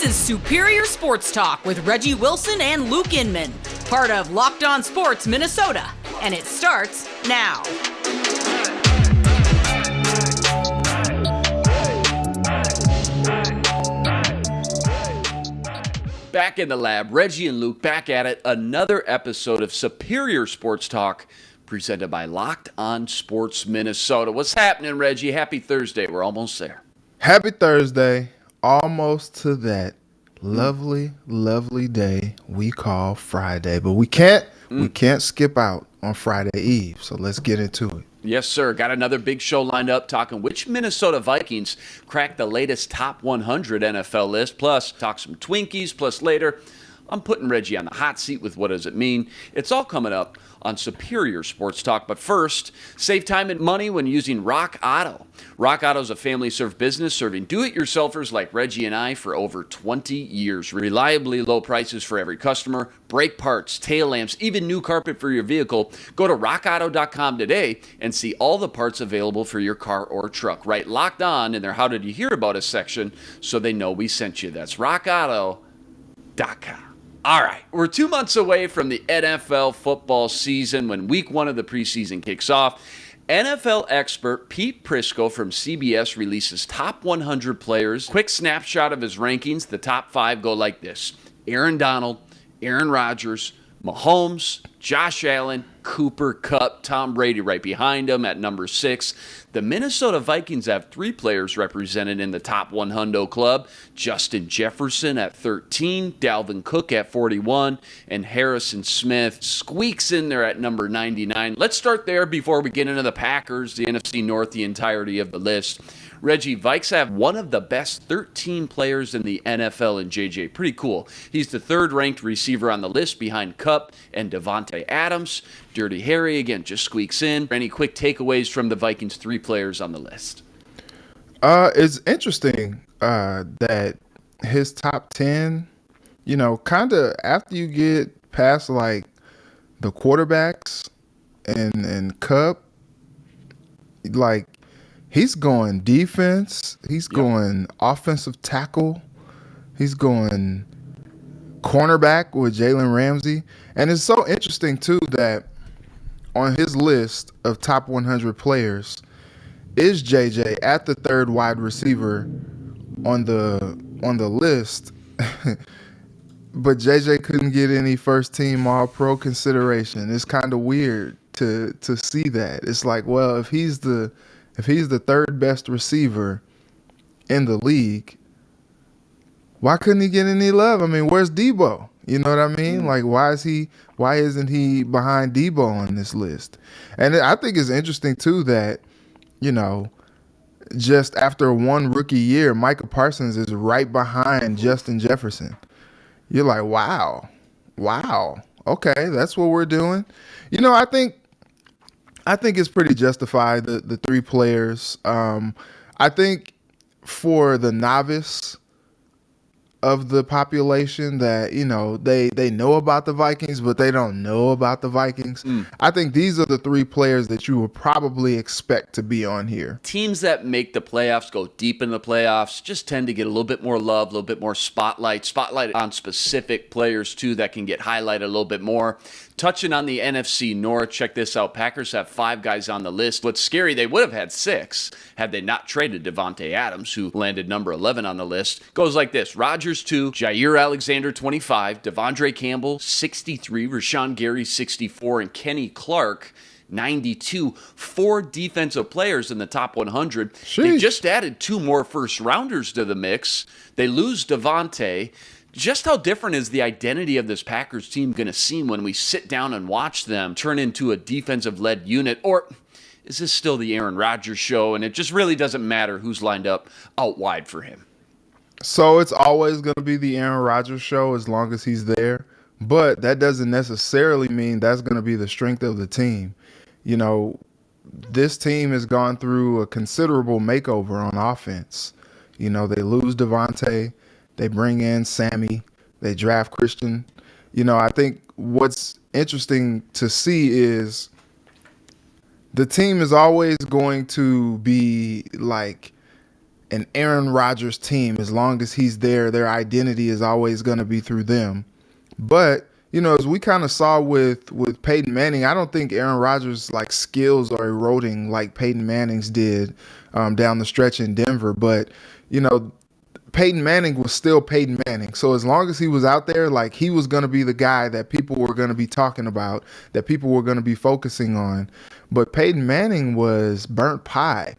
This is Superior Sports Talk with Reggie Wilson and Luke Inman, part of Locked On Sports Minnesota, and it starts now. Back in the lab, Reggie and Luke back at it. Another episode of Superior Sports Talk presented by Locked On Sports Minnesota. What's happening, Reggie? Happy Thursday. We're almost there. Happy Thursday. Almost to that lovely, lovely day we call Friday. But we can't skip out on Friday Eve. So let's get into it. Yes, sir. Got another big show lined up talking which Minnesota Vikings cracked the latest top 100 NFL list. Plus, talk some Twinkies. Plus, later, I'm putting Reggie on the hot seat with what does it mean. It's all coming up on Superior Sports Talk. But first, save time and money when using Rock Auto. Rock Auto is a family-served business serving do-it-yourselfers like Reggie and I for over 20 years. Reliably low prices for every customer, brake parts, tail lamps, even new carpet for your vehicle. Go to rockauto.com today and see all the parts available for your car or truck. Right, Locked On in their How Did You Hear About Us section so they know we sent you. That's rockauto.com. All right, we're 2 months away from the NFL football season when week one of the preseason kicks off. NFL expert Pete Prisco from CBS releases top 100 players. Quick snapshot of his rankings. The top five go like this: Aaron Donald, Aaron Rodgers, Mahomes, Josh Allen, Cooper Kupp, Tom Brady right behind him at number 6. The Minnesota Vikings have 3 players represented in the top 100 club: Justin Jefferson at 13, Dalvin Cook at 41, and Harrison Smith squeaks in there at number 99. Let's start there before we get into the Packers, the NFC North, the entirety of the list. Reggie, Vikes have one of the best 13 players in the NFL in JJ. Pretty cool. He's the third-ranked receiver on the list behind Kupp and Davante Adams. Dirty Harry, again, just squeaks in. Any quick takeaways from the Vikings' 3 players on the list? It's interesting that his top 10, kind of after you get past like the quarterbacks and Kupp, like, he's going defense. He's going offensive tackle. He's going cornerback with Jalen Ramsey. And it's so interesting, too, that on his list of top 100 players is JJ at the third wide receiver on the list. But JJ couldn't get any first-team All-Pro consideration. It's kind of weird to see that. It's like, well, if he's the third best receiver in the league, why couldn't he get any love? I mean, where's Debo? You know what I mean? Like, why isn't he behind Debo on this list? And I think it's interesting too that, just after one rookie year, Micah Parsons is right behind Justin Jefferson. You're like, wow. Okay, that's what we're doing. I think it's pretty justified, the 3 players. I think for the novice of the population that, they know about the Vikings, but they don't know about the Vikings. I think these are the 3 players that you would probably expect to be on here. Teams that make the playoffs, go deep in the playoffs, just tend to get a little bit more love, a little bit more spotlight on specific players, too, that can get highlighted a little bit more. Touching on the NFC North, check this out. Packers have 5 guys on the list. What's scary, they would have had 6 had they not traded Davante Adams, who landed number 11 on the list. Goes like this: Rodgers 2, Jair Alexander 25, Devondre Campbell 63, Rashawn Gary 64, and Kenny Clark 92. 4 defensive players in the top 100. Sheesh. They just added 2 more first-rounders to the mix. They lose Devontae. Just how different is the identity of this Packers team going to seem when we sit down and watch them turn into a defensive-led unit? Or is this still the Aaron Rodgers show, and it just really doesn't matter who's lined up out wide for him? So it's always going to be the Aaron Rodgers show as long as he's there. But that doesn't necessarily mean that's going to be the strength of the team. This team has gone through a considerable makeover on offense. They lose Devontae. They bring in Sammy. They draft Christian. I think what's interesting to see is the team is always going to be like an Aaron Rodgers team. As long as he's there, their identity is always going to be through them. But, as we kind of saw with Peyton Manning, I don't think Aaron Rodgers' like skills are eroding like Peyton Manning's did down the stretch in Denver. But, Peyton Manning was still Peyton Manning. So as long as he was out there, like he was going to be the guy that people were going to be talking about, that people were going to be focusing on. But Peyton Manning was burnt pie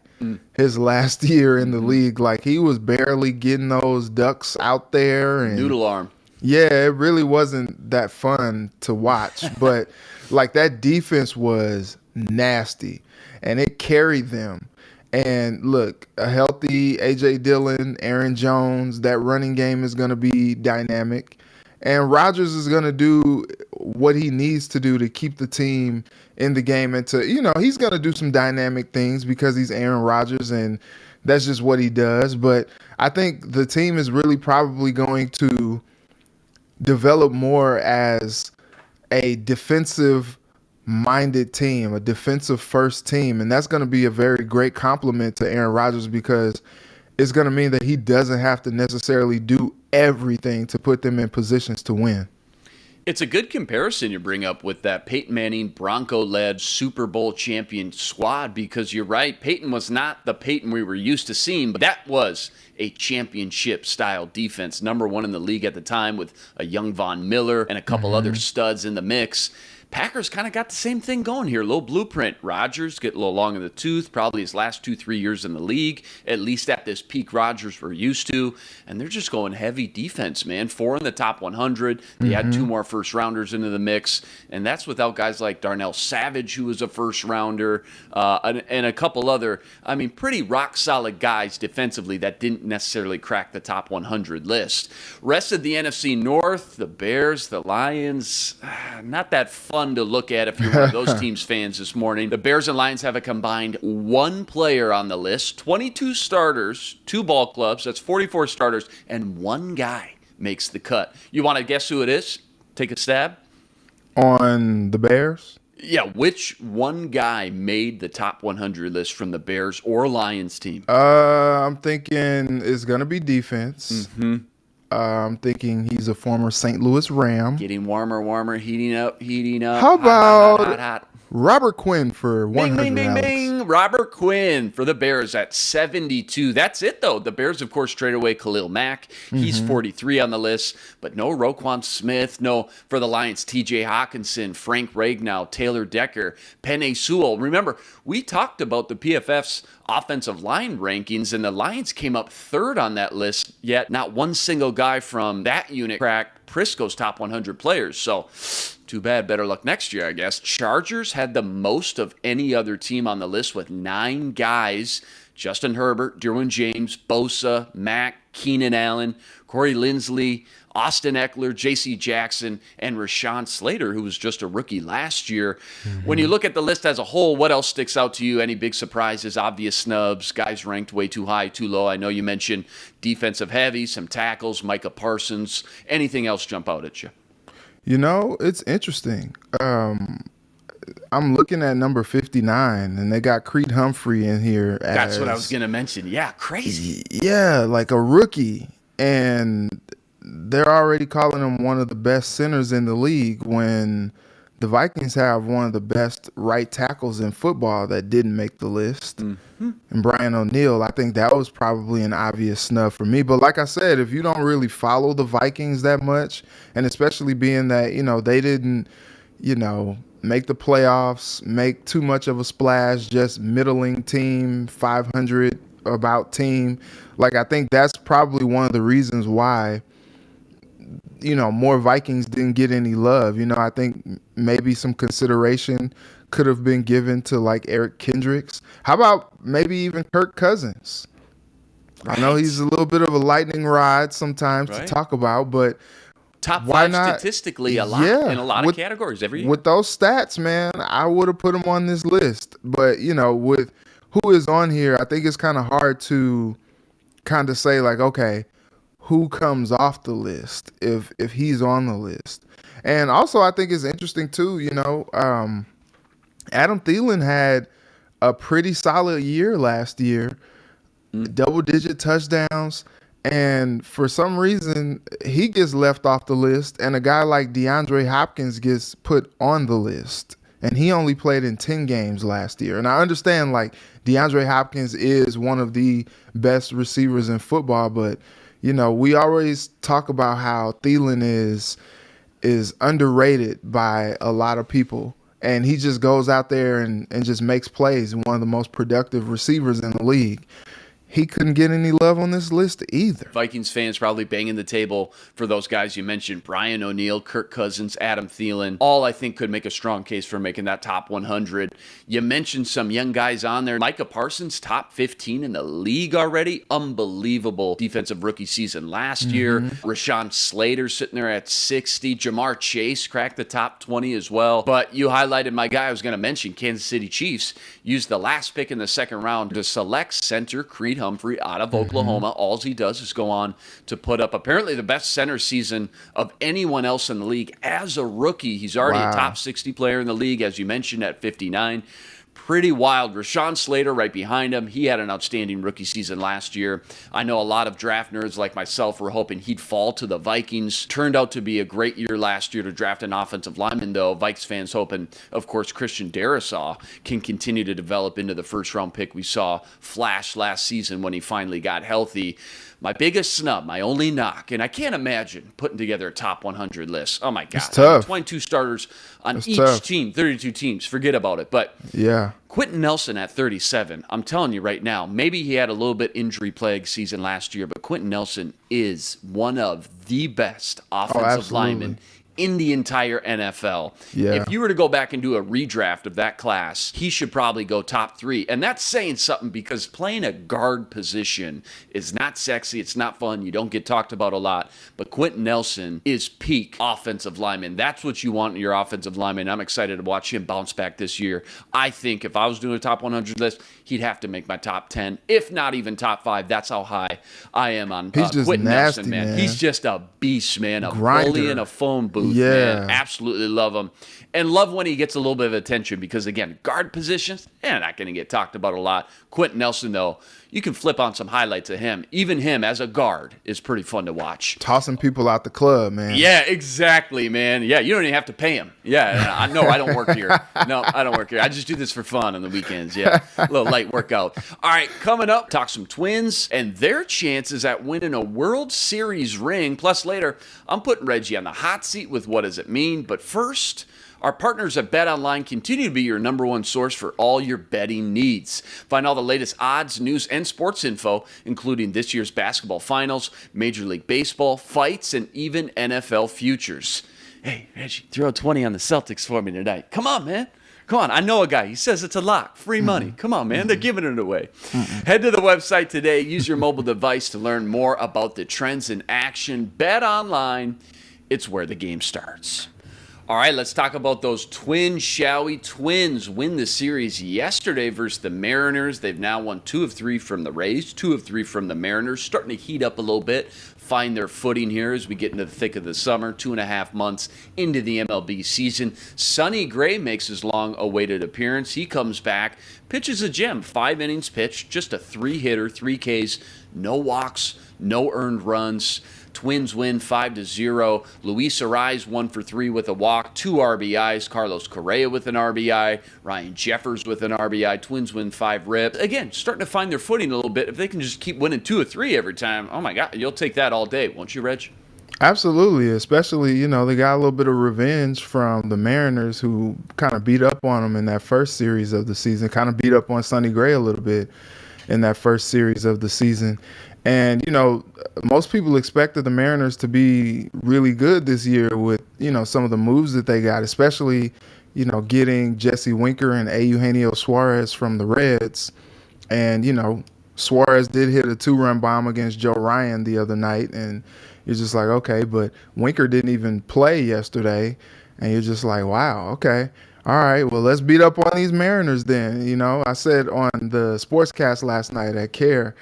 his last year in the league. Like he was barely getting those ducks out there. And noodle arm. yeah, it really wasn't that fun to watch. But like that defense was nasty and it carried them. And look, a healthy A.J. Dillon, Aaron Jones, that running game is going to be dynamic. And Rodgers is going to do what he needs to do to keep the team in the game. And to, he's going to do some dynamic things because he's Aaron Rodgers and that's just what he does. But I think the team is really probably going to develop more as a defensive-minded team, a defensive-first team, and that's going to be a very great compliment to Aaron Rodgers because it's going to mean that he doesn't have to necessarily do everything to put them in positions to win. It's a good comparison you bring up with that Peyton Manning Bronco-led Super Bowl champion squad because you're right, Peyton was not the Peyton we were used to seeing, but that was a championship-style defense, number one in the league at the time with a young Von Miller and a couple other studs in the mix. Packers kind of got the same thing going here, low blueprint. Rodgers get a little long in the tooth, probably his last 2-3 years in the league, at least at this peak Rodgers we're used to. And they're just going heavy defense, man. 4 in the top 100. They had 2 more first-rounders into the mix. And that's without guys like Darnell Savage, who was a first-rounder, and a couple other, pretty rock-solid guys defensively that didn't necessarily crack the top 100 list. Rest of the NFC North, the Bears, the Lions, not that fun to look at if you're one of those teams fans this morning. The Bears and Lions have a combined 1 player on the list, 22 starters, 2 ball clubs, that's 44 starters, and 1 guy makes the cut. You want to guess who it is? Take a stab. On the Bears? Yeah, which 1 guy made the top 100 list from the Bears or Lions team? I'm thinking it's going to be defense. I'm thinking he's a former St. Louis Ram. Getting warmer, heating up. How about hot. Robert Quinn for 100? Bing. Robert Quinn for the Bears at 72. That's it, though. The Bears, of course, traded away Khalil Mack. He's 43 on the list, but no Roquan Smith. No, for the Lions, T.J. Hawkinson, Frank Ragnow, Taylor Decker, Penei Sewell. Remember, we talked about the PFF's offensive line rankings, and the Lions came up 3rd on that list, yet not one single guy from that unit cracked Prisco's top 100 players. So too bad. Better luck next year, I guess. Chargers had the most of any other team on the list with 9 guys. Justin Herbert, Derwin James, Bosa, Mack, Keenan Allen, Corey Linsley, Austin Eckler, J.C. Jackson, and Rashawn Slater, who was just a rookie last year. When you look at the list as a whole, what else sticks out to you? Any big surprises, obvious snubs, guys ranked way too high, too low? I know you mentioned defensive heavy, some tackles, Micah Parsons. Anything else jump out at you? It's interesting. I'm looking at number 59, and they got Creed Humphrey in here. That's what I was going to mention. Yeah, crazy. Yeah, like a rookie. And they're already calling him one of the best centers in the league when the Vikings have one of the best right tackles in football that didn't make the list. And Brian O'Neill, I think that was probably an obvious snub for me. But like I said, if you don't really follow the Vikings that much, and especially being that, they didn't, make the playoffs, make too much of a splash, just middling team, 500 about team. Like, I think that's probably one of the reasons why, more Vikings didn't get any love. I think maybe some consideration could have been given to like Eric Kendricks. How about maybe even Kirk Cousins? Right. I know he's a little bit of a lightning rod sometimes to talk about, but top why 5 not? Statistically in a lot of categories every year. With those stats, man, I would have put him on this list. But, with who is on here, I think it's kind of hard to kind of say like, okay, who comes off the list if he's on the list. And also I think it's interesting too, Adam Thielen had a pretty solid year last year. double-digit touchdowns. And for some reason, he gets left off the list, and a guy like DeAndre Hopkins gets put on the list. And he only played in 10 games last year. And I understand, like, DeAndre Hopkins is one of the best receivers in football, but, you know, we always talk about how Thielen is underrated by a lot of people. And he just goes out there and just makes plays, and one of the most productive receivers in the league. He couldn't get any love on this list either. Vikings fans probably banging the table for those guys you mentioned, Brian O'Neill, Kirk Cousins, Adam Thielen. All I think could make a strong case for making that top 100. You mentioned some young guys on there. Micah Parsons, top 15 in the league already. Unbelievable defensive rookie season last year. Rashawn Slater sitting there at 60. Jamar Chase cracked the top 20 as well. But you highlighted my guy I was going to mention, Kansas City Chiefs, used the last pick in the second round to select center Creed Humphrey out of Oklahoma. All he does is go on to put up apparently the best center season of anyone else in the league as a rookie. He's already a top 60 player in the league, as you mentioned, at 59. Pretty wild. Rashawn Slater right behind him. He had an outstanding rookie season last year. I know a lot of draft nerds like myself were hoping he'd fall to the Vikings. Turned out to be a great year last year to draft an offensive lineman, though. Vikes fans hoping, of course, Christian Darrisaw can continue to develop into the first-round pick we saw flash last season when he finally got healthy. My biggest snub, my only knock, and I can't imagine putting together a top 100 list. Oh, my God. It's tough. 22 starters on It's each tough. team, 32 teams. Forget about it. But Yeah. Quentin Nelson at 37, I'm telling you right now, maybe he had a little bit injury-plagued season last year, but Quentin Nelson is one of the best offensive absolutely. linemen in the entire NFL. Yeah. If you were to go back and do a redraft of that class, he should probably go top 3. And that's saying something, because playing a guard position is not sexy. It's not fun. You don't get talked about a lot. But Quentin Nelson is peak offensive lineman. That's what you want in your offensive lineman. I'm excited to watch him bounce back this year. I think if I was doing a top 100 list, he'd have to make my top 10, if not even top 5. That's how high I am on He's just Quentin nasty, Nelson, man. man. He's just a beast, man. A Grinder. bully in a phone booth. Yeah. Man. Absolutely love him. And love when he gets a little bit of attention, because, again, guard positions, they're not going to get talked about a lot. Quentin Nelson, though, you can flip on some highlights of him. Even him as a guard is pretty fun to watch. Tossing people out the club, man. Yeah, exactly, man. Yeah, you don't even have to pay him. Yeah, I know I don't work here. No, I don't work here. I just do this for fun on the weekends. Yeah, a little light workout. All right, coming up, talk some Twins and their chances at winning a World Series ring. Plus, later, I'm putting Reggie on the hot seat with what does it mean. But first, our partners at BetOnline continue to be your number one source for all your betting needs. Find all the latest odds, news, and sports info, including this year's basketball finals, Major League Baseball, fights, and even NFL futures. Hey, Reggie, throw a 20 on the Celtics for me tonight. Come on, man. Come on, I know a guy. He says it's a lock. Free money. Come on, man. They're giving it away. Head to the website today. Use your mobile device to learn more about the trends in action. BetOnline. It's where the game starts. All right, let's talk about those Twins, shall we? Twins win the series yesterday versus the Mariners. They've now won 2 of 3 from the Rays, 2 of 3 from the Mariners. Starting to heat up a little bit, find their footing here as we get into the thick of the summer, 2.5 months into the MLB season. Sonny Gray makes his long-awaited appearance. He comes back, pitches a gem, 5 innings pitched, just a 3-hitter, 3 Ks, no walks, no earned runs. Twins win 5-0. Luis Arraez 1 for 3 with a walk, 2 RBIs. Carlos Correa with an RBI. Ryan Jeffers with an RBI. Twins win 5 rips. Again, starting to find their footing a little bit. If they can just keep winning 2 or 3 every time, oh my God, you'll take that all day, won't you, Reg? Absolutely, especially, you know, they got a little bit of revenge from the Mariners, who kind of beat up on them in that first series of the season, kind of beat up on Sonny Gray a little bit in that first series of the season. And, you know, most people expected the Mariners to be really good this year with, you know, some of the moves that they got, especially, you know, getting Jesse Winker and Eugenio Suarez from the Reds. And, you know, Suarez did hit a 2-run bomb against Joe Ryan the other night. And you're just like, okay, but Winker didn't even play yesterday. And you're just like, wow, okay. All right, well, let's beat up on these Mariners then. You know, I said on the Sportscast last night at CARE,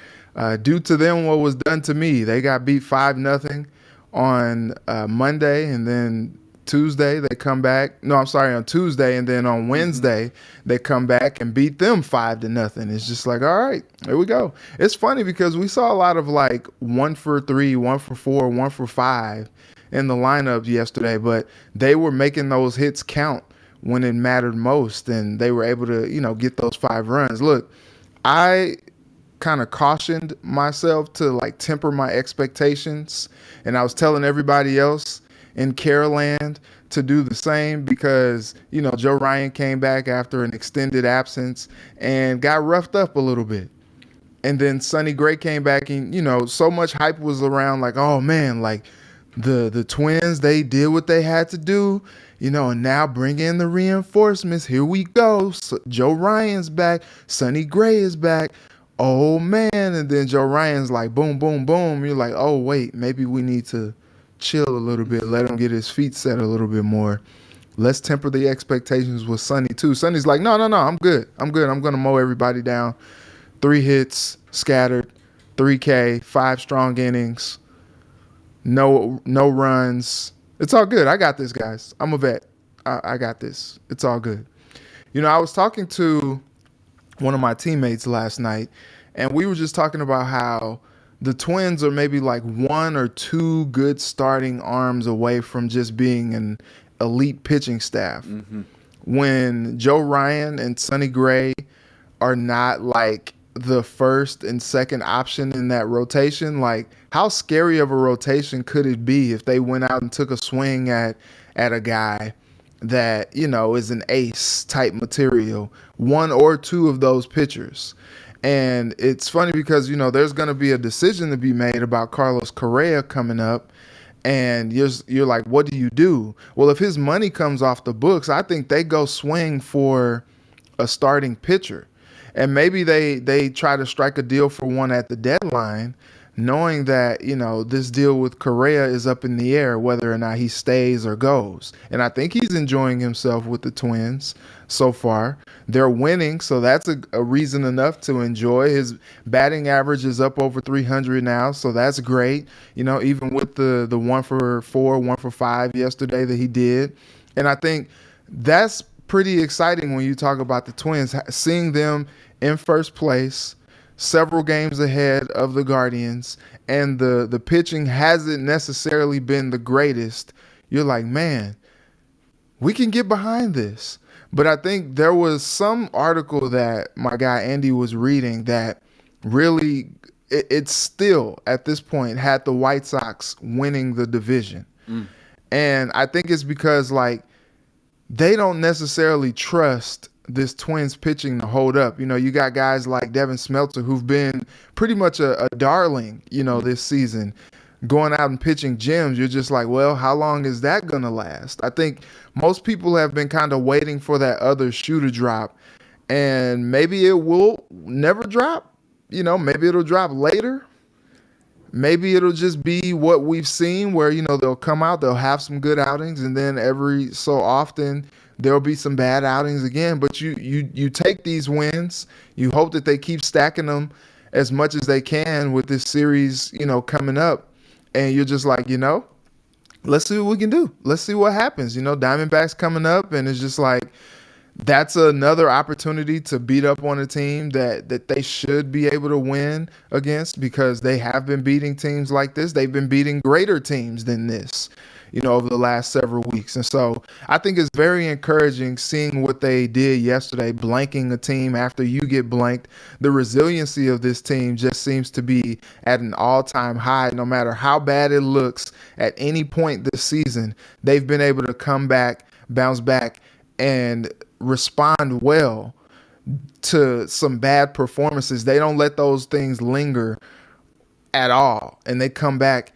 due to them what was done to me. They got beat 5-0 on Monday, and then Tuesday, they come back. No, I'm sorry, on Tuesday, and then on Wednesday, they come back and beat them 5-0. It's just like, all right, here we go. It's funny because we saw a lot of like 1 for 3, 1 for 4, 1 for 5 in the lineup yesterday, but they were making those hits count when it mattered most, and they were able to, get those 5 runs. Look, I kind of cautioned myself to like temper my expectations, and I was telling everybody else in Carolland to do the same because, Joe Ryan came back after an extended absence and got roughed up a little bit. And then Sonny Gray came back and, so much hype was around like, oh man, like the Twins, they did what they had to do, and now bring in the reinforcements. Here we go. So Joe Ryan's back. Sonny Gray is back. Oh man. And then Joe Ryan's like, boom, boom, boom. You're like, oh wait, maybe we need to chill a little bit, let him get his feet set a little bit more. Let's temper the expectations with Sonny too. Sonny's like, no, I'm good. I'm going to mow everybody down. 3 hits, scattered, 3K, 5 strong innings, no runs. It's all good. I got this, guys. I'm a vet. I got this. It's all good. I was talking to one of my teammates last night, and we were just talking about how the Twins are maybe like 1 or 2 good starting arms away from just being an elite pitching staff. When Joe Ryan and Sonny Gray are not like the first and second option in that rotation, like how scary of a rotation could it be if they went out and took a swing at a guy that, is an ace type material, 1 or 2 of those pitchers? And it's funny because, there's going to be a decision to be made about Carlos Correa coming up. And you're like, what do you do? Well, if his money comes off the books, I think they go swing for a starting pitcher. And maybe they try to strike a deal for one at the deadline, knowing that, this deal with Correa is up in the air, whether or not he stays or goes. And I think he's enjoying himself with the Twins so far. They're winning, so that's a reason enough to enjoy. His batting average is up over 300 now, so that's great. Even with the 1 for 4, 1 for 5 yesterday that he did. And I think that's pretty exciting when you talk about the Twins, seeing them in first place, several games ahead of the Guardians, and the pitching hasn't necessarily been the greatest. You're like, man, we can get behind this. But I think there was some article that my guy Andy was reading that really, it's still at this point had the White Sox winning the division. And I think it's because like they don't necessarily trust this Twins pitching to hold up. You got guys like Devin Smeltzer who've been pretty much a darling, this season, going out and pitching gems. You're just like, well, how long is that going to last? I think most people have been kind of waiting for that other shoe to drop, and maybe it will never drop. Maybe it'll drop later. Maybe it'll just be what we've seen where, they'll come out, they'll have some good outings, and then every so often there'll be some bad outings again. But you take these wins, you hope that they keep stacking them as much as they can with this series, coming up. And you're just like, let's see what we can do. Let's see what happens. Diamondbacks coming up, and it's just like, that's another opportunity to beat up on a team that they should be able to win against, because they have been beating teams like this. They've been beating greater teams than this, over the last several weeks. And so I think it's very encouraging seeing what they did yesterday, blanking a team after you get blanked. The resiliency of this team just seems to be at an all-time high. No matter how bad it looks at any point this season, they've been able to come back, bounce back, and respond well to some bad performances. They don't let those things linger at all, and they come back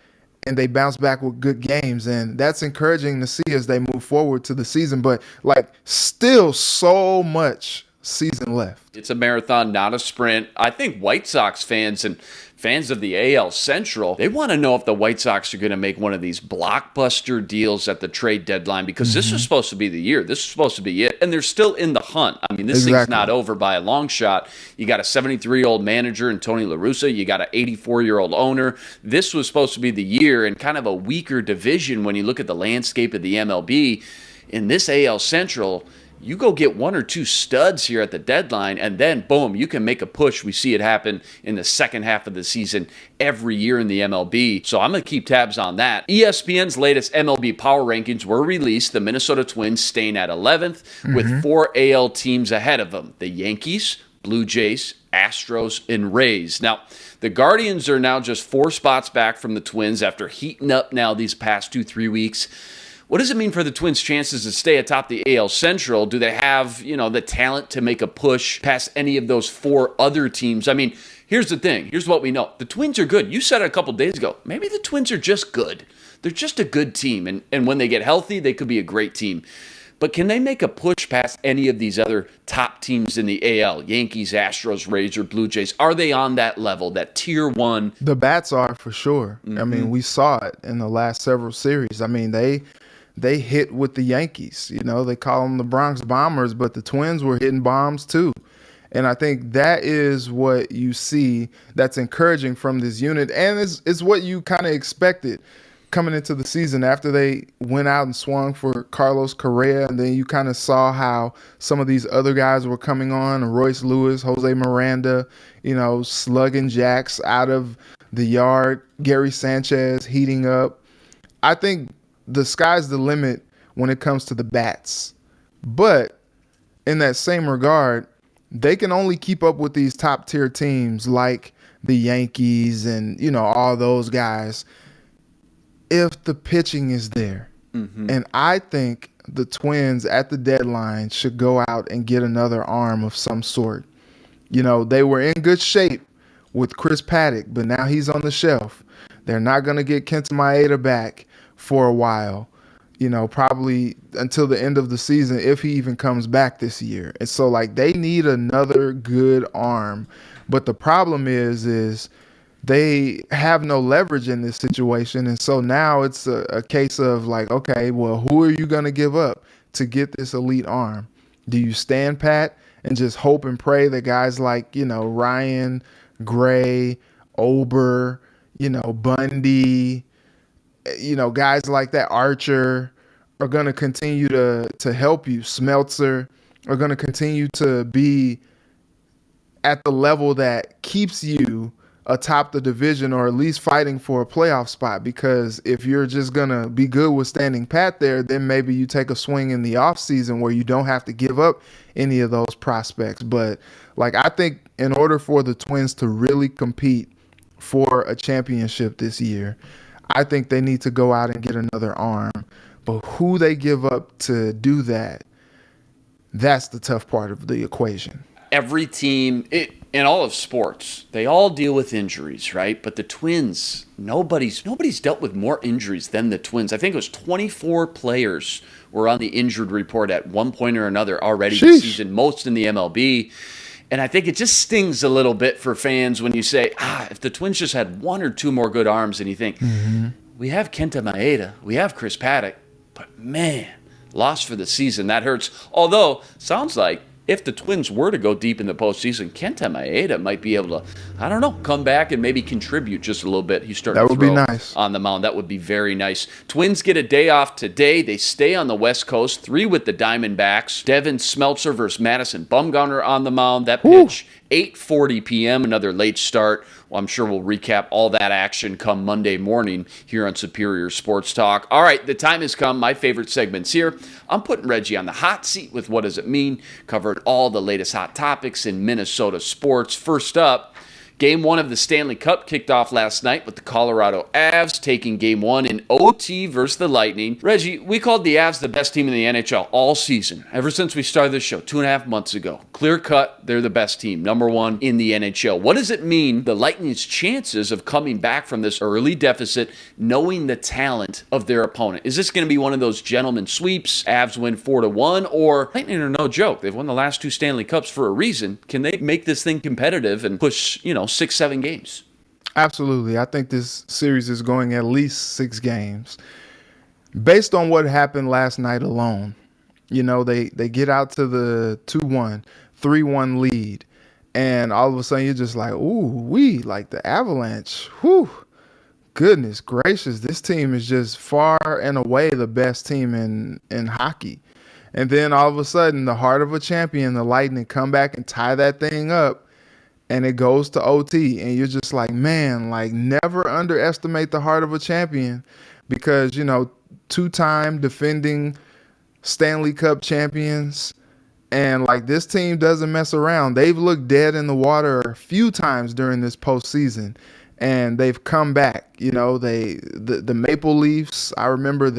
and they bounce back with good games, and that's encouraging to see as they move forward to the season. But like, still so much season left. It's a marathon, not a sprint. I think White Sox fans and fans of the AL Central, they want to know if the White Sox are going to make one of these blockbuster deals at the trade deadline, because this was supposed to be the year. This is supposed to be it. And they're still in the hunt. I mean, this thing's not over by a long shot. You got a 73-year-old manager in Tony La Russa. You got an 84-year-old owner. This was supposed to be the year, and kind of a weaker division when you look at the landscape of the MLB. In this AL Central, you go get one or two studs here at the deadline, and then, boom, you can make a push. We see it happen in the second half of the season every year in the MLB. So I'm going to keep tabs on that. ESPN's latest MLB power rankings were released. The Minnesota Twins staying at 11th with 4 AL teams ahead of them. The Yankees, Blue Jays, Astros, and Rays. Now, the Guardians are now just 4 spots back from the Twins after heating up now these past 2-3 weeks. What does it mean for the Twins' chances to stay atop the AL Central? Do they have, the talent to make a push past any of those 4 other teams? I mean, here's the thing. Here's what we know. The Twins are good. You said it a couple days ago. Maybe the Twins are just good. They're just a good team. And when they get healthy, they could be a great team. But can they make a push past any of these other top teams in the AL? Yankees, Astros, Rays, or Blue Jays? Are they on that level, that tier 1? The bats are, for sure. I mean, we saw it in the last several series. I mean, they hit with the Yankees. They call them the Bronx Bombers, but the Twins were hitting bombs too. And I think that is what you see that's encouraging from this unit, and is what you kind of expected coming into the season after they went out and swung for Carlos Correa, and then you kind of saw how some of these other guys were coming on, Royce Lewis, Jose Miranda, slugging jacks out of the yard, Gary Sanchez heating up. I think the sky's the limit when it comes to the bats. But in that same regard, they can only keep up with these top tier teams like the Yankees and, all those guys if the pitching is there. And I think the Twins at the deadline should go out and get another arm of some sort. They were in good shape with Chris Paddock, but now he's on the shelf. They're not going to get Kenta Maeda back for a while, probably until the end of the season, if he even comes back this year. And so, they need another good arm. But the problem is they have no leverage in this situation. And so now it's a case of okay, well, who are you going to give up to get this elite arm? Do you stand pat and just hope and pray that guys like, Ryan, Gray, Ober, Bundy, guys like that, Archer, are going to continue to help you. Smeltzer are going to continue to be at the level that keeps you atop the division, or at least fighting for a playoff spot. Because if you're just going to be good with standing pat there, then maybe you take a swing in the offseason where you don't have to give up any of those prospects. But I think in order for the Twins to really compete for a championship this year, I think they need to go out and get another arm. But who they give up to do that, that's the tough part of the equation. Every team in all of sports, they all deal with injuries, right? But the Twins, nobody's dealt with more injuries than the Twins. I think it was 24 players were on the injured report at one point or another already this season, most in the MLB. And I think it just stings a little bit for fans when you say, if the Twins just had 1 or 2 more good arms, and you think, we have Kenta Maeda, we have Chris Paddock, but man, loss for the season, that hurts. Although, sounds like if the Twins were to go deep in the postseason, Kenta Maeda might be able to, come back and maybe contribute just a little bit. He's starting to throw nice on the mound. That would be very nice. Twins get a day off today. They stay on the West Coast, 3 with the Diamondbacks. Devin Smeltzer versus Madison Bumgarner on the mound. That pitch, 8:40 p.m., another late start. Well, I'm sure we'll recap all that action come Monday morning here on Superior Sports Talk. All right, the time has come. My favorite segment's here. I'm putting Reggie on the hot seat with What Does It Mean? Covered all the latest hot topics in Minnesota sports. First up, Game 1 of the Stanley Cup kicked off last night with the Colorado Avs taking Game 1 in OT versus the Lightning. Reggie, we called the Avs the best team in the NHL all season, ever since we started this show 2.5 months ago. Clear cut, they're the best team, number 1 in the NHL. What does it mean, the Lightning's chances of coming back from this early deficit, knowing the talent of their opponent? Is this going to be one of those gentleman sweeps, Avs win 4-1, or Lightning are no joke? They've won the last 2 Stanley Cups for a reason. Can they make this thing competitive and push, 6-7 games? Absolutely. I think this series is going at least 6 games. Based on what happened last night alone, they get out to the 2-1, 3-1 lead, and all of a sudden you're just like, like the Avalanche, whew, goodness gracious, this team is just far and away the best team in hockey. And then all of a sudden, the heart of a champion, the Lightning, come back and tie that thing up, and it goes to OT. And you're just like, man, never underestimate the heart of a champion, because, 2-time defending Stanley Cup champions. And this team doesn't mess around. They've looked dead in the water a few times during this postseason, and they've come back. The Maple Leafs, I remember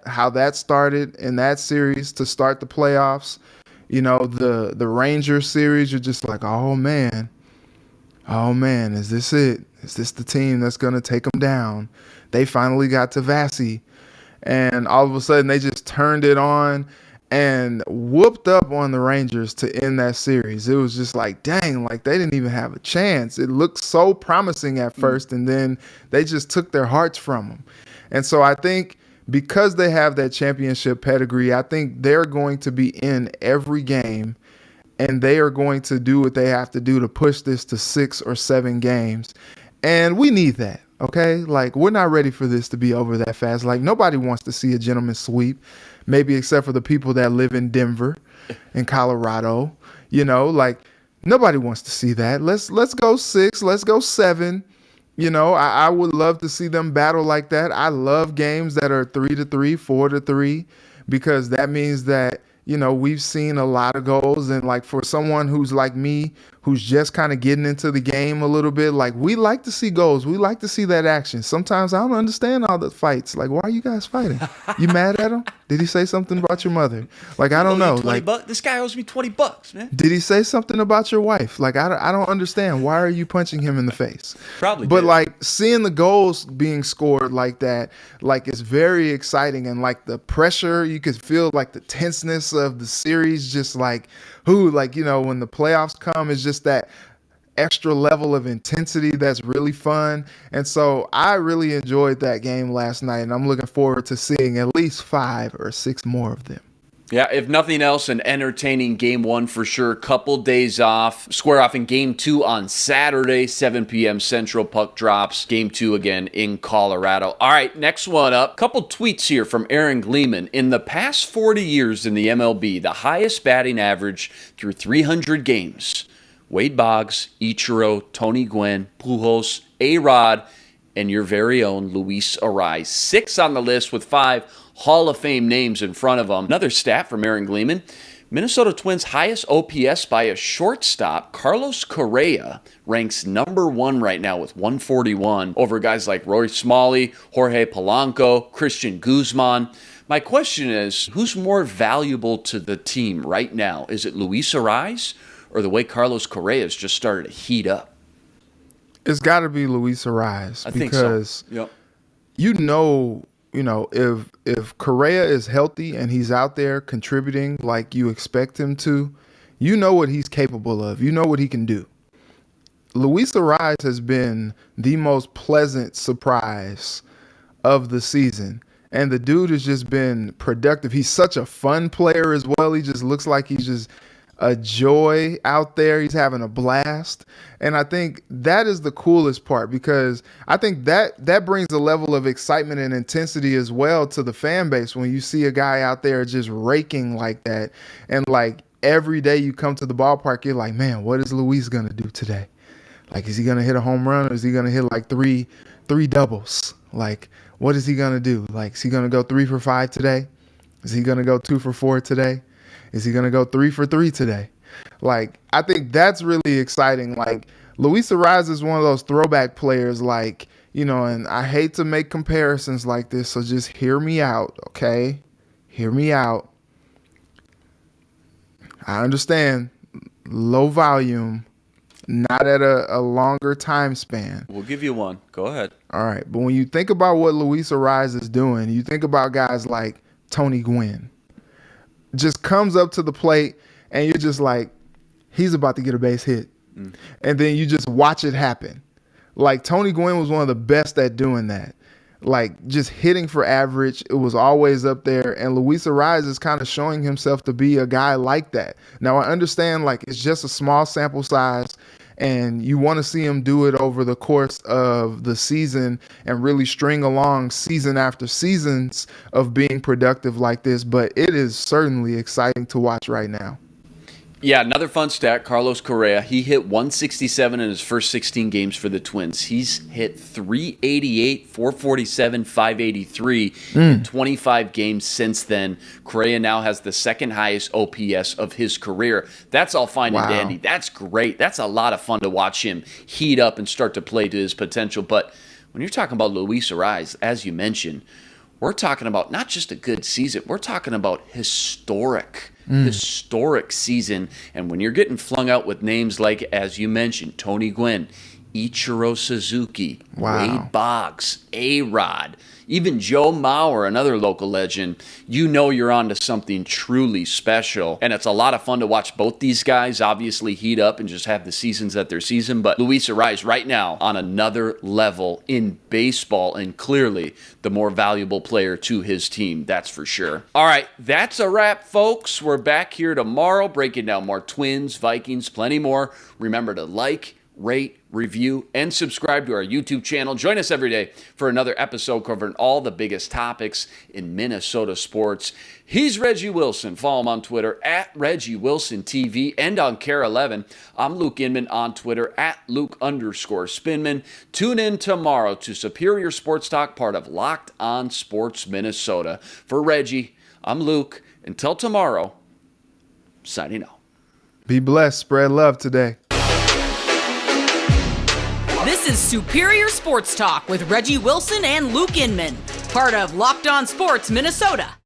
how that started in that series to start the playoffs. The Rangers series, you're just like, oh man, is this it? Is this the team that's going to take them down? They finally got to Vasi, and all of a sudden they just turned it on and whooped up on the Rangers to end that series. It was just like, dang, they didn't even have a chance. It looked so promising at first, and then they just took their hearts from them. And so I think because they have that championship pedigree, I think they're going to be in every game, and they are going to do what they have to do to push this to 6 or 7 games. And we need that, okay? We're not ready for this to be over that fast. Nobody wants to see a gentleman's sweep, maybe except for the people that live in Denver and Colorado. Nobody wants to see that. Let's go 6, let's go 7. I would love to see them battle like that. I love games that are 3-3, 4-3, because that means that, we've seen a lot of goals. And for someone who's like me, who's just kind of getting into the game a little bit, we like to see goals. We like to see that action. Sometimes I don't understand all the fights. Why are you guys fighting? You mad at him? Did he say something about your mother? I don't know. This guy owes me $20, man. Did he say something about your wife? I don't understand. Why are you punching him in the face? Probably. But seeing the goals being scored like that, it's very exciting. And the pressure, you could feel the tenseness of the series, just when the playoffs come, it's just that extra level of intensity that's really fun. And so I really enjoyed that game last night, and I'm looking forward to seeing at least 5 or 6 more of them. Yeah, if nothing else, an entertaining Game 1 for sure. Couple days off. Square off in Game 2 on Saturday, 7 p.m. Central. Puck drops. Game 2 again in Colorado. All right, next one up. Couple tweets here from Aaron Gleeman. In the past 40 years in the MLB, the highest batting average through 300 games, Wade Boggs, Ichiro, Tony Gwynn, Pujols, A-Rod, and your very own Luis Arraez. 6 on the list with 5 Hall of Fame names in front of them. Another stat from Aaron Gleeman. Minnesota Twins' highest OPS by a shortstop, Carlos Correa, ranks number 1 right now with 141 over guys like Roy Smalley, Jorge Polanco, Christian Guzman. My question is, who's more valuable to the team right now? Is it Luis Arraez or the way Carlos Correa has just started to heat up? It's got to be Luis Arraez. I think so. Yep. If Correa is healthy and he's out there contributing like you expect him to, what he's capable of. What he can do. Luis Arraez has been the most pleasant surprise of the season. And the dude has just been productive. He's such a fun player as well. He just looks like he's just a joy out there. He's having a blast. And I think that is the coolest part, because I think that brings a level of excitement and intensity as well to the fan base when you see a guy out there just raking like that. And every day you come to the ballpark, you're like, man, what is Luis going to do today? Is he going to hit a home run, or is he going to hit three doubles? What is he going to do? Is he going to go 3 for 5 today? Is he going to go 2 for 4 today? Is he going to go 3 for 3 today? I think that's really exciting. Luis Ariza is one of those throwback players, like, and I hate to make comparisons like this, so just hear me out, okay? Hear me out. I understand low volume, not at a longer time span. We'll give you one. Go ahead. All right, but when you think about what Luis Ariza is doing, you think about guys like Tony Gwynn. Just comes up to the plate, and you're just like, he's about to get a base hit. And then you just watch it happen. Like, Tony Gwynn was one of the best at doing that. Like, just hitting for average. It was always up there. And Luis Ariza is kind of showing himself to be a guy like that. Now, I understand, like, it's just a small sample size, and you want to see him do it over the course of the season and really string along season after seasons of being productive like this. But it is certainly exciting to watch right now. Yeah, another fun stat, Carlos Correa. He hit 167 in his first 16 games for the Twins. He's hit 388, 447, 583 in 25 games since then. Correa now has the second highest OPS of his career. That's all fine and dandy. That's great. That's a lot of fun to watch him heat up and start to play to his potential. But when you're talking about Luis Ariza, as you mentioned, we're talking about not just a good season. We're talking about historic season. And when you're getting flung out with names like, as you mentioned, Tony Gwynn, Ichiro Suzuki, Wade Boggs, A-Rod, even Joe Mauer, another local legend, you know you're onto something truly special. And it's a lot of fun to watch both these guys obviously heat up and just have the seasons at their season. But Luis Ariza right now on another level in baseball, and clearly the more valuable player to his team, that's for sure. All right, that's a wrap, folks. We're back here tomorrow breaking down more Twins, Vikings, plenty more. Remember to like, rate, review, and subscribe to our YouTube channel. Join us every day for another episode covering all the biggest topics in Minnesota sports. He's Reggie Wilson. Follow him on Twitter at ReggieWilsonTV and on KARE11. I'm Luke Inman on Twitter at Luke_Spinman. Tune in tomorrow to Superior Sports Talk, part of Locked On Sports Minnesota. For Reggie, I'm Luke. Until tomorrow, signing out. Be blessed. Spread love today. This is Superior Sports Talk with Reggie Wilson and Luke Inman, part of Locked On Sports Minnesota.